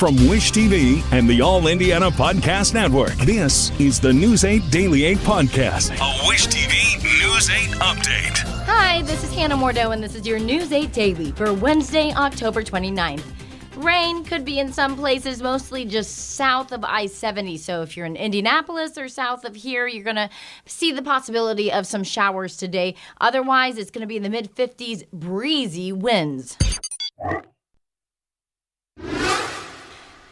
From Wish TV and the All Indiana Podcast Network, this is the News 8 Daily 8 Podcast, a Wish TV News 8 update. Hi, this is Hannah Mordeau, and this is your News 8 Daily for Wednesday, October 29th. Rain could be in some places, mostly just south of I-70. So if you're in Indianapolis or south of here, you're going to see the possibility of some showers today. Otherwise, it's going to be in the mid-50s, breezy winds.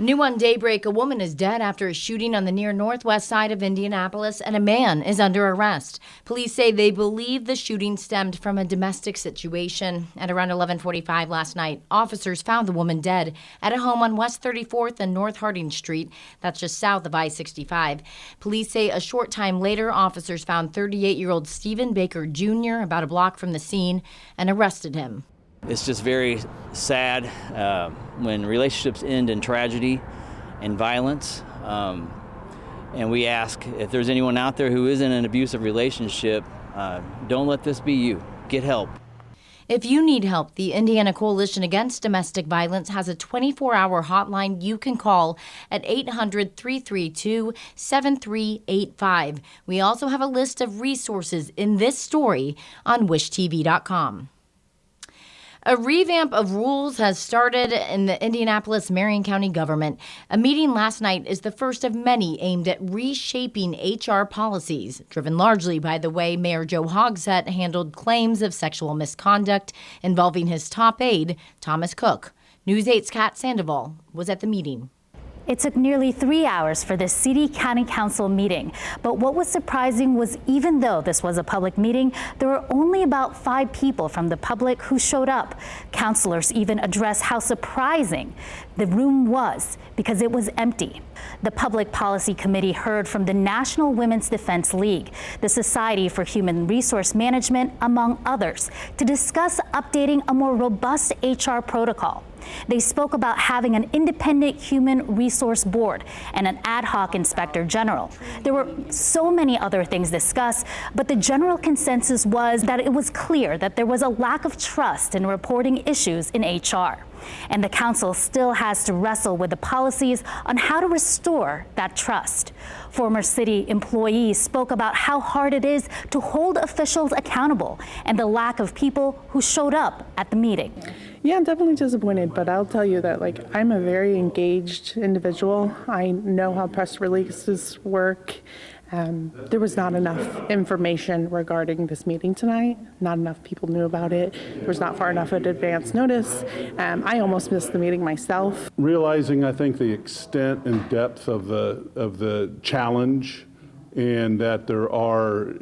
New on daybreak, a woman is dead after a shooting on the near northwest side of Indianapolis, and a man is under arrest. Police say they believe the shooting stemmed from a domestic situation. At around 11:45 last night, officers found the woman dead at a home on West 34th and North Harding Street. That's just south of I-65. Police say a short time later, officers found 38-year-old Stephen Baker Jr. about a block from the scene and arrested him. It's just very sad when relationships end in tragedy and violence. And we ask if there's anyone out there who is in an abusive relationship, don't let this be you. Get help. If you need help, the Indiana Coalition Against Domestic Violence has a 24-hour hotline you can call at 800-332-7385. We also have a list of resources in this story on wishtv.com. A revamp of rules has started in the Indianapolis-Marion County government. A meeting last night is the first of many aimed at reshaping HR policies, driven largely by the way Mayor Joe Hogsett handled claims of sexual misconduct involving his top aide, Thomas Cook. News 8's Kat Sandoval was at the meeting. It took nearly 3 hours for this City-County Council meeting. But what was surprising was even though this was a public meeting, there were only about 5 people from the public who showed up. Councilors even addressed how surprising the room was because it was empty. The Public Policy Committee heard from the National Women's Defense League, the Society for Human Resource Management, among others, to discuss updating a more robust HR protocol. They spoke about having an independent human resource board and an ad hoc inspector general. There were so many other things discussed, but the general consensus was that it was clear that there was a lack of trust in reporting issues in HR. And the council still has to wrestle with the policies on how to restore that trust. Former city employees spoke about how hard it is to hold officials accountable and the lack of people who showed up at the meeting. Yeah, I'm definitely disappointed, but I'll tell you that I'm a very engaged individual. I know how press releases work. There was not enough information regarding this meeting tonight. Not enough people knew about it. There was not far enough of advance notice. I almost missed the meeting myself. Realizing, I think, the extent and depth of the challenge, and that there are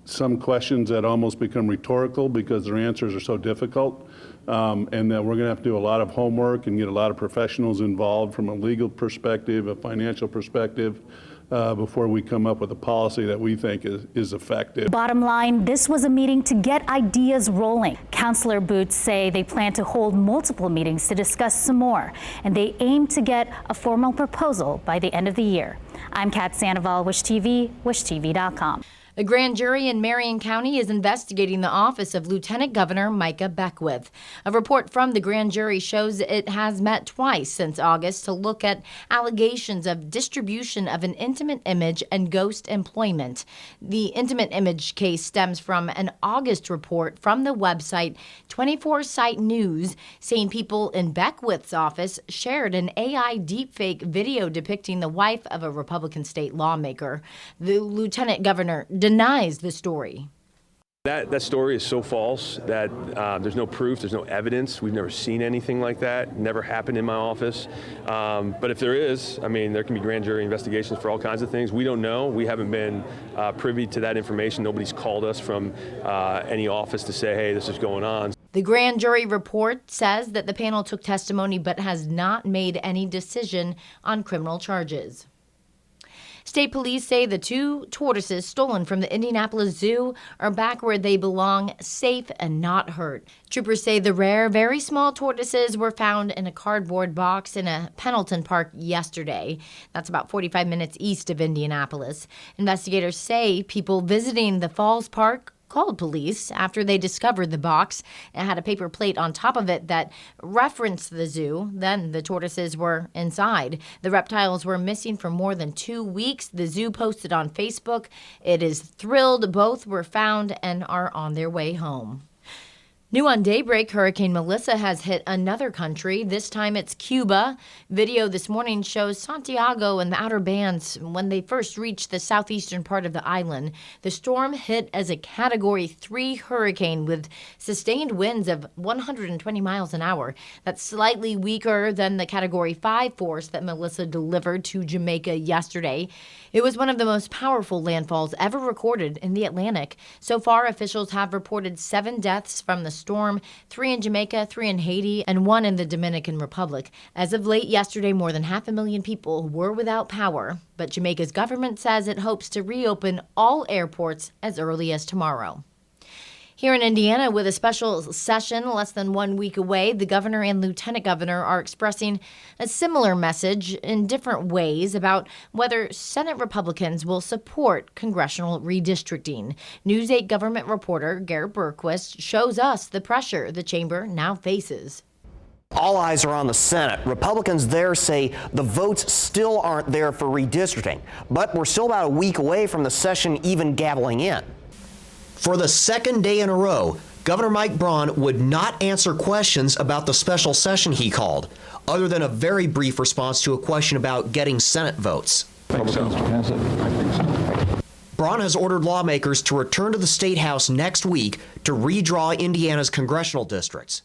some questions that almost become rhetorical because their answers are so difficult, and that we're going to have to do a lot of homework and get a lot of professionals involved from a legal perspective, a financial perspective, before we come up with a policy that we think is effective. Bottom line, this was a meeting to get ideas rolling. Councilor Boots say they plan to hold multiple meetings to discuss some more, and they aim to get a formal proposal by the end of the year. I'm Kat Sandoval, Wish TV, wishtv.com. A grand jury in Marion County is investigating the office of Lieutenant Governor Micah Beckwith. A report from the grand jury shows it has met twice since August to look at allegations of distribution of an intimate image and ghost employment. The intimate image case stems from an August report from the website 24 Site News, saying people in Beckwith's office shared an AI deepfake video depicting the wife of a Republican state lawmaker. The lieutenant governor denies the story. That story is so false that there's no proof, there's no evidence. We've never seen anything like that. Never happened in my office. But if there is, there can be grand jury investigations for all kinds of things. We don't know. We haven't been privy to that information. Nobody's called us from any office to say, hey, this is going on. The grand jury report says that the panel took testimony but has not made any decision on criminal charges. State police say the 2 tortoises stolen from the Indianapolis Zoo are back where they belong, safe and not hurt. Troopers say the rare, very small tortoises were found in a cardboard box in a Pendleton park yesterday. That's about 45 minutes east of Indianapolis. Investigators say people visiting the Falls Park called police after they discovered the box. It had a paper plate on top of it that referenced the zoo. Then the tortoises were inside. The reptiles were missing for more than 2 weeks. The zoo posted on Facebook, "It is thrilled both were found and are on their way home." New on Daybreak, Hurricane Melissa has hit another country. This time it's Cuba. Video this morning shows Santiago and the outer bands when they first reached the southeastern part of the island. The storm hit as a Category 3 hurricane with sustained winds of 120 miles an hour. That's slightly weaker than the Category 5 force that Melissa delivered to Jamaica yesterday. It was one of the most powerful landfalls ever recorded in the Atlantic. So far, officials have reported 7 deaths from the storm, 3 in Jamaica, 3 in Haiti, and 1 in the Dominican Republic. As of late yesterday, more than 500,000 people were without power. But Jamaica's government says it hopes to reopen all airports as early as tomorrow. Here in Indiana, with a special session less than 1 week away, the governor and lieutenant governor are expressing a similar message in different ways about whether Senate Republicans will support congressional redistricting. News 8 government reporter Garrett Berquist shows us the pressure the chamber now faces. All eyes are on the Senate. Republicans there say the votes still aren't there for redistricting, but we're still about a week away from the session even gaveling in. For the second day in a row, Governor Mike Braun would not answer questions about the special session he called, other than a very brief response to a question about getting Senate votes. Braun has ordered lawmakers to return to the State House next week to redraw Indiana's congressional districts.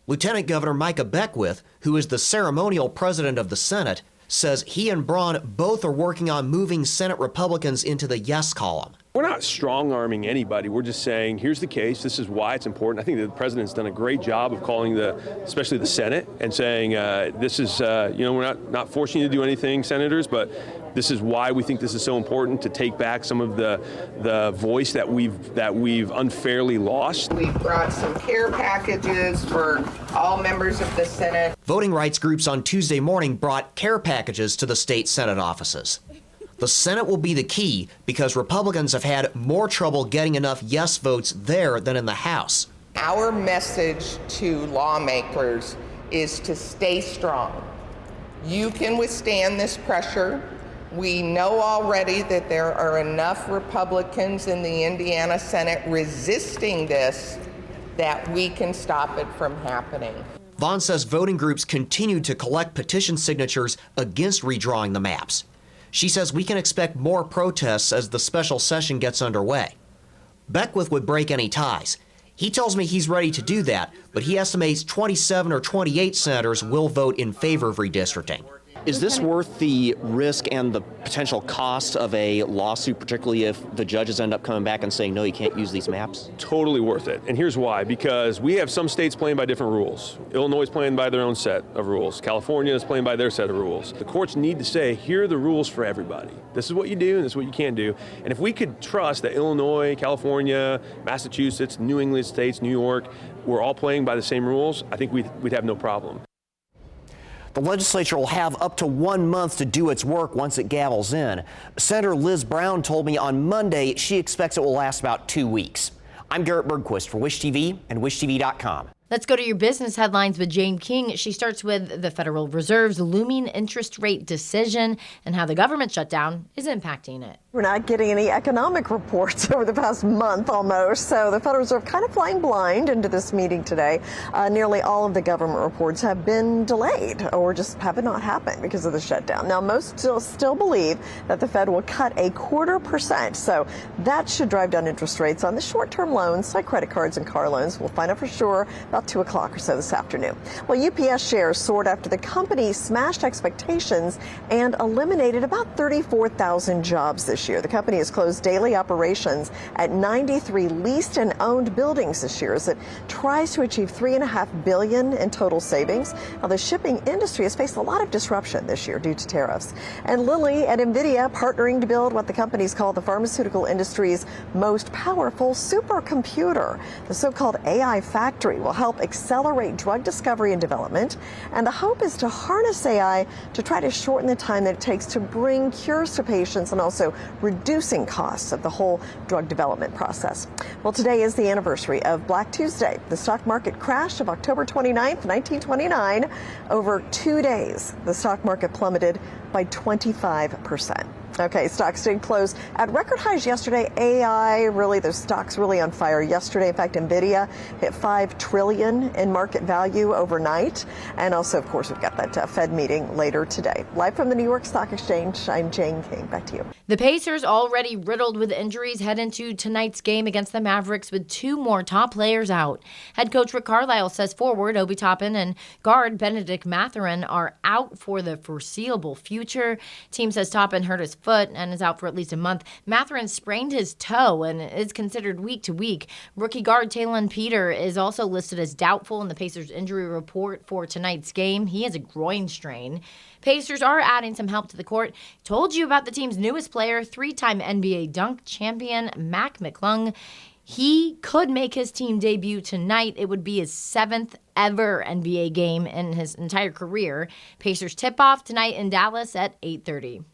Lieutenant Governor Micah Beckwith, who is the ceremonial president of the Senate, says he and Braun both are working on moving Senate Republicans into the yes column. We're not strong-arming anybody. We're just saying, here's the case. This is why it's important. I think the president's done a great job of calling especially the Senate, and saying this is, we're not forcing you to do anything, senators, but this is why we think this is so important to take back some of the voice that we've unfairly lost. We've brought some care packages for all members of the Senate. Voting rights groups on Tuesday morning brought care packages to the state Senate offices. The Senate will be the key because Republicans have had more trouble getting enough yes votes there than in the House. Our message to lawmakers is to stay strong. You can withstand this pressure. We know already that there are enough Republicans in the Indiana Senate resisting this that we can stop it from happening. Vaughn says voting groups continue to collect petition signatures against redrawing the maps. She says we can expect more protests as the special session gets underway. Beckwith would break any ties. He tells me he's ready to do that, but he estimates 27 or 28 senators will vote in favor of redistricting. Is this worth the risk and the potential cost of a lawsuit, particularly if the judges end up coming back and saying, no, you can't use these maps? Totally worth it. And here's why. Because we have some states playing by different rules. Illinois is playing by their own set of rules. California is playing by their set of rules. The courts need to say, here are the rules for everybody. This is what you do and this is what you can't do. And if we could trust that Illinois, California, Massachusetts, New England states, New York, we're all playing by the same rules, I think we'd have no problem. The legislature will have up to 1 month to do its work once it gavels in. Senator Liz Brown told me on Monday she expects it will last about 2 weeks. I'm Garrett Bergquist for Wish TV and WishTV.com. Let's go to your business headlines with Jane King. She starts with the Federal Reserve's looming interest rate decision and how the government shutdown is impacting it. We're not getting any economic reports over the past month almost, so the Federal Reserve kind of flying blind into this meeting today. Nearly all of the government reports have been delayed or just have not happened because of the shutdown. Now, most still believe that the Fed will cut 0.25%, so that should drive down interest rates on the short-term loans like credit cards and car loans. We'll find out for sure about 2 o'clock or so this afternoon. Well, UPS shares soared after the company smashed expectations and eliminated about 34,000 jobs this year. The company has closed daily operations at 93 leased and owned buildings this year as it tries to achieve $3.5 billion in total savings. Now, the shipping industry has faced a lot of disruption this year due to tariffs. And Lilly and NVIDIA partnering to build what the companies call the pharmaceutical industry's most powerful supercomputer. The so-called AI factory will help accelerate drug discovery and development. And the hope is to harness AI to try to shorten the time that it takes to bring cures to patients and also reducing costs of the whole drug development process. Well, today is the anniversary of Black Tuesday, the stock market crash of October 29th, 1929. Over 2 days, the stock market plummeted by 25%. Okay, stocks did close at record highs yesterday. The stocks really on fire yesterday. In fact, Nvidia hit $5 trillion in market value overnight. And also, of course, we've got that Fed meeting later today. Live from the New York Stock Exchange, I'm Jane King. Back to you. The Pacers, already riddled with injuries, head into tonight's game against the Mavericks with 2 more top players out. Head coach Rick Carlisle says forward Obi Toppin and guard Benedict Mathurin are out for the foreseeable future. Team says Toppin hurt his foot and is out for at least a month. Mathurin sprained his toe and is considered week to week. Rookie guard Talon Peter is also listed as doubtful in the Pacers injury report for tonight's game. He has a groin strain. Pacers are adding some help to the court. Told you about the team's newest player, 3-time NBA dunk champion Mac McClung. He could make his team debut tonight. It would be his 7th ever NBA game in his entire career. Pacers tip-off tonight in Dallas at 8:30.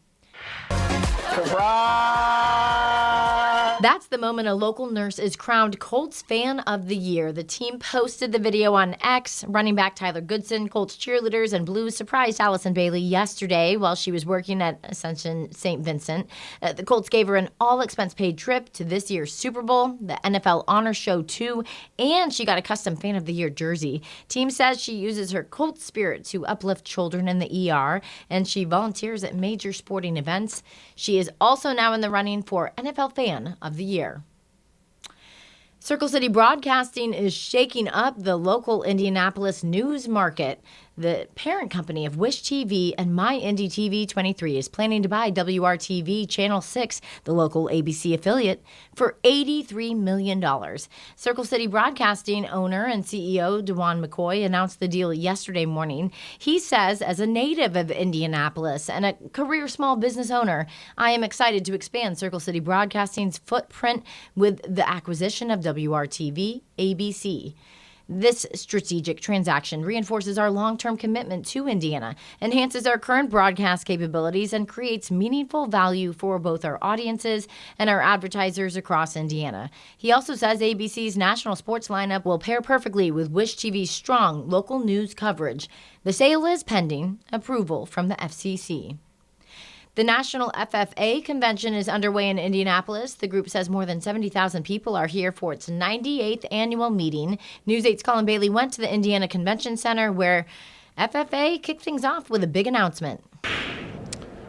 That's the moment a local nurse is crowned Colts Fan of the Year. The team posted the video on X. Running back Tyler Goodson, Colts cheerleaders, and Blues surprised Allison Bailey yesterday while she was working at Ascension St. Vincent. The Colts gave her an all-expense-paid trip to this year's Super Bowl, the NFL Honor Show 2, and she got a custom Fan of the Year jersey. Team says she uses her Colts spirit to uplift children in the ER, and she volunteers at major sporting events. She is also now in the running for NFL Fan of the Year. Circle City Broadcasting is shaking up the local Indianapolis news market. The parent company of Wish TV and My Indy TV 23 is planning to buy WRTV Channel 6, the local ABC affiliate, for $83 million. Circle City Broadcasting owner and CEO DeJuan McCoy announced the deal yesterday morning. He says, as a native of Indianapolis and a career small business owner, I am excited to expand Circle City Broadcasting's footprint with the acquisition of WRTV-ABC. This strategic transaction reinforces our long-term commitment to Indiana, enhances our current broadcast capabilities, and creates meaningful value for both our audiences and our advertisers across Indiana. He also says ABC's national sports lineup will pair perfectly with Wish TV's strong local news coverage. The sale is pending approval from the FCC. The National FFA Convention is underway in Indianapolis. The group says more than 70,000 people are here for its 98th annual meeting. News 8's Colin Bailey went to the Indiana Convention Center where FFA kicked things off with a big announcement.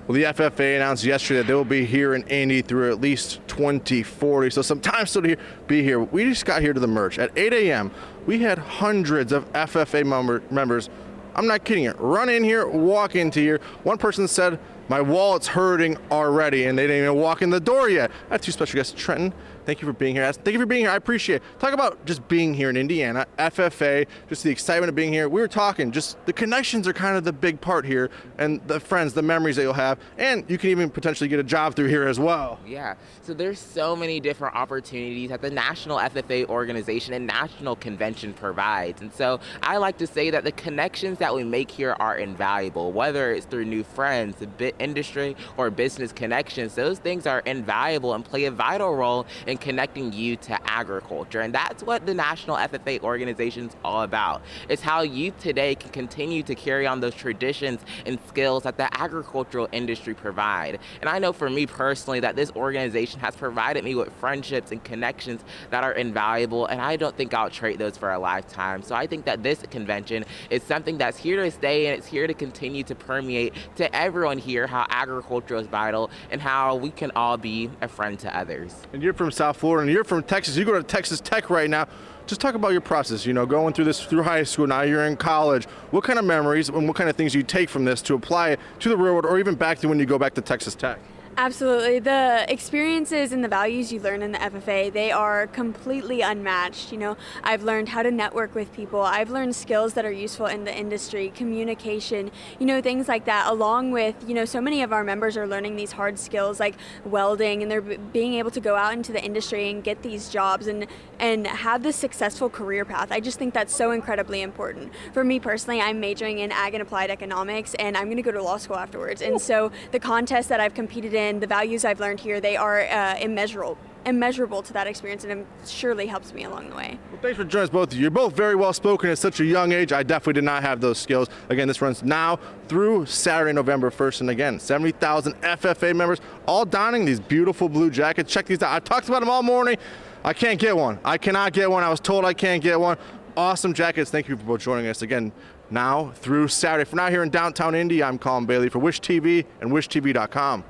Well, the FFA announced yesterday that they will be here in Indy through at least 2040, so some time still to be here. We just got here to the merch. At 8 a.m., we had hundreds of FFA members. I'm not kidding you. Run in here, walk into here. One person said, my wallet's hurting already, and they didn't even walk in the door yet. I have 2 special guests. Trenton, thank you for being here. Thank you for being here. I appreciate it. Talk about just being here in Indiana, FFA, just the excitement of being here. We were talking, just the connections are kind of the big part here, and the friends, the memories that you'll have, and you can even potentially get a job through here as well. Yeah, so there's so many different opportunities that the National FFA organization and National Convention provides. And so I like to say that the connections that we make here are invaluable, whether it's through new friends, industry, or business connections. Those things are invaluable and play a vital role in connecting you to agriculture. And that's what the National FFA organization is all about. It's how youth today can continue to carry on those traditions and skills that the agricultural industry provide. And I know for me personally that this organization has provided me with friendships and connections that are invaluable, and I don't think I'll trade those for a lifetime. So I think that this convention is something that's here to stay, and it's here to continue to permeate to everyone here how agriculture is vital and how we can all be a friend to others. And you're from South Florida, and you're from Texas. You go to Texas Tech right now. Just talk about your process, going through this through high school, now you're in college. What kind of memories and what kind of things you take from this to apply it to the real world, or even back to when you go back to Texas Tech? Absolutely. The experiences and the values you learn in the FFA, they are completely unmatched. I've learned how to network with people. I've learned skills that are useful in the industry, communication, things like that, along with, so many of our members are learning these hard skills like welding, and they're being able to go out into the industry and get these jobs and have this successful career path. I just think that's so incredibly important. For me personally, I'm majoring in ag and applied economics, and I'm going to go to law school afterwards. And so the contests that I've competed in and the values I've learned here, they are immeasurable to that experience, and it surely helps me along the way. Well, thanks for joining us, both of you. You're both very well spoken at such a young age. I definitely did not have those skills. Again, this runs now through Saturday, November 1st. And again, 70,000 FFA members all donning these beautiful blue jackets. Check these out. I talked about them all morning. I can't get one. I cannot get one. I was told I can't get one. Awesome jackets. Thank you for both joining us again now through Saturday. For now, here in downtown Indy, I'm Colin Bailey for Wish TV and WishTV.com.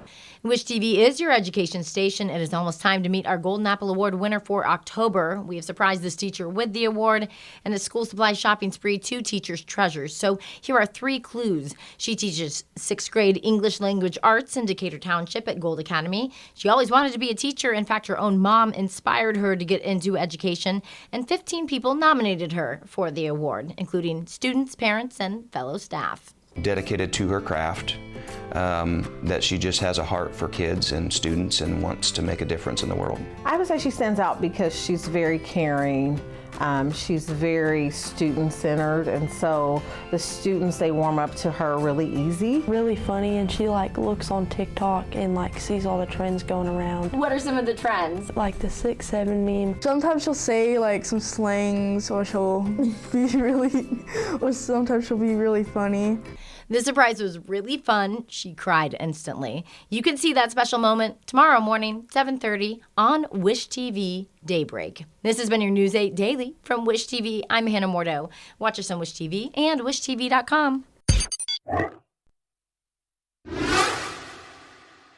Wish TV is your education station. It is almost time to meet our Golden Apple Award winner for October. We have surprised this teacher with the award and a school supply shopping spree to teachers' treasures. So here are 3 clues. She teaches 6th grade English language arts in Decatur Township at Gold Academy. She always wanted to be a teacher. In fact, her own mom inspired her to get into education, and 15 people nominated her for the award, including students, parents, and fellow staff. Dedicated to her craft, that she just has a heart for kids and students and wants to make a difference in the world. I would say she stands out because she's very caring. She's very student-centered, and so the students, they warm up to her really easy. Really funny, and she looks on TikTok and sees all the trends going around. What are some of the trends? Like the 6'7" meme. Sometimes she'll say some slangs, or sometimes she'll be really funny. The surprise was really fun. She cried instantly. You can see that special moment tomorrow morning, 7:30 on Wish TV Daybreak. This has been your News 8 Daily from Wish TV. I'm Hannah Mordo. Watch us on Wish TV and WishTV.com.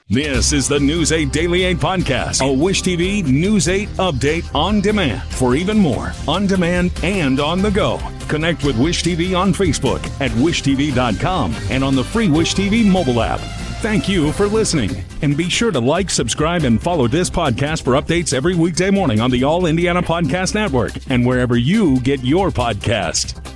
This is the News 8 Daily 8 podcast, a Wish TV News 8 update on demand. For even more, on demand and on the go, connect with Wish TV on Facebook at WishTV.com and on the free Wish TV mobile app. Thank you for listening, and be sure to like, subscribe, and follow this podcast for updates every weekday morning on the All Indiana Podcast Network and wherever you get your podcast.